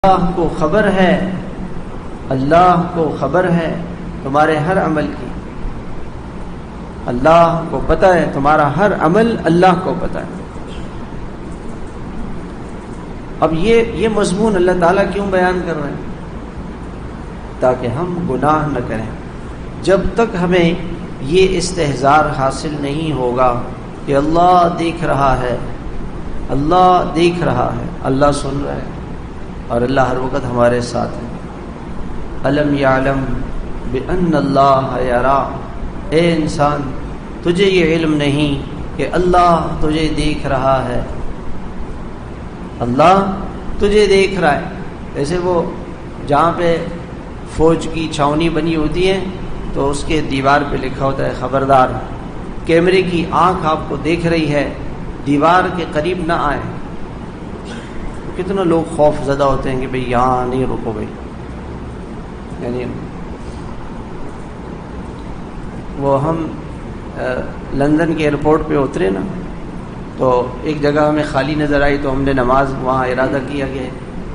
اللہ کو خبر ہے، اللہ کو خبر ہے تمہارے ہر عمل کی، اللہ کو پتہ ہے تمہارا ہر عمل اللہ کو پتہ ہے۔ اب یہ مضمون اللہ تعالیٰ کیوں بیان کر رہے ہیں؟ تاکہ ہم گناہ نہ کریں۔ جب تک ہمیں یہ استحضار حاصل نہیں ہوگا کہ اللہ دیکھ رہا ہے، اللہ دیکھ رہا ہے، اللہ سن رہا ہے اور اللہ ہر وقت ہمارے ساتھ ہے۔ الم یعلم بان اللہ یرا، اے انسان تجھے یہ علم نہیں کہ اللہ تجھے دیکھ رہا ہے، اللہ تجھے دیکھ رہا ہے۔ جیسے وہ جہاں پہ فوج کی چھاونی بنی ہوتی ہے تو اس کے دیوار پہ لکھا ہوتا ہے خبردار، کیمرے کی آنکھ آپ کو دیکھ رہی ہے، دیوار کے قریب نہ آئیں۔ کتنے لوگ خوف زدہ ہوتے ہیں کہ بھئی یہاں نہیں رکو بھئی، یعنی وہ ہم لندن کے ایئرپورٹ پہ اترے نا، تو ایک جگہ ہمیں خالی نظر آئی تو ہم نے نماز وہاں ارادہ کیا کہ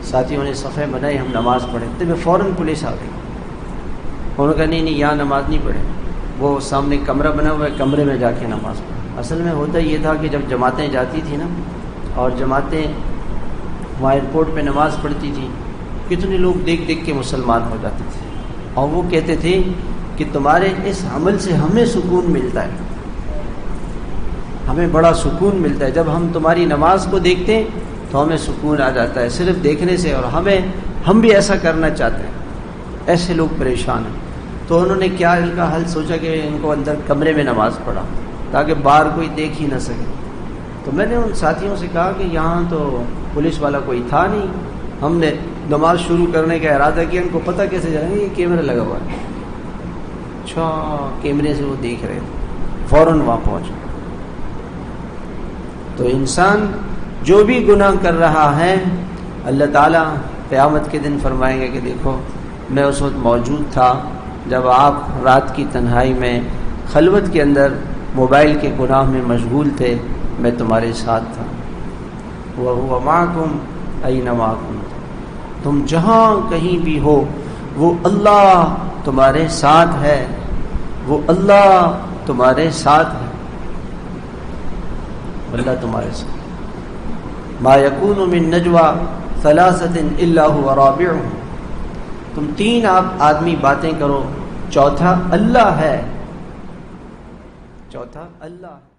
ساتھیوں نے صفحے بنائے ہم نماز پڑھیں، تو میں فوراً پولیس آ گئی، انہوں نے کہا نہیں یہاں نماز نہیں پڑھیں، وہ سامنے کمرہ بنا ہوا ہے کمرے میں جا کے نماز پڑھیں۔ اصل میں ہوتا یہ تھا کہ جب جماعتیں جاتی تھی نا اور جماعتیں وہاں ایئرپورٹ پہ نماز پڑھتی تھی، کتنے لوگ دیکھ دیکھ کے مسلمان ہو جاتے تھے، اور وہ کہتے تھے کہ تمہارے اس عمل سے ہمیں سکون ملتا ہے، ہمیں بڑا سکون ملتا ہے، جب ہم تمہاری نماز کو دیکھتے ہیں تو ہمیں سکون آ جاتا ہے صرف دیکھنے سے، اور ہم بھی ایسا کرنا چاہتے ہیں۔ ایسے لوگ پریشان ہیں، تو انہوں نے کیا ان کا حل سوچا کہ ان کو اندر کمرے میں نماز پڑھا تاکہ باہر کوئی دیکھ ہی نہ سکے۔ تو میں نے ان ساتھیوں سے کہا کہ یہاں تو پولیس والا کوئی تھا نہیں، ہم نے نماز شروع کرنے کا ارادہ کیا، ان کو پتہ کیسے جائیں گے یہ کیمرہ لگا ہوا ہے؟ اچھا، کیمرے سے وہ دیکھ رہے تھے، فوراً وہاں پہنچ گئے۔ تو انسان جو بھی گناہ کر رہا ہے، اللہ تعالیٰ قیامت کے دن فرمائیں گے کہ دیکھو میں اس وقت موجود تھا جب آپ رات کی تنہائی میں خلوت کے اندر موبائل کے گناہ میں مشغول تھے، میں تمہارے ساتھ تھا۔ وَهُوَ مَعَكُمْ أَيْنَمَا كُنتُمْ، تم جہاں کہیں بھی ہو وہ اللہ تمہارے ساتھ ہے، وہ اللہ تمہارے ساتھ ہے، اللہ تمہارے ساتھ۔ مَا يَكُونُ مِن نَجْوَى ثَلَاثَةٍ إِلَّا هُوَ رَابِعُهُمْ، تم تین آدمی باتیں کرو چوتھا اللہ ہے، چوتھا اللہ ہے۔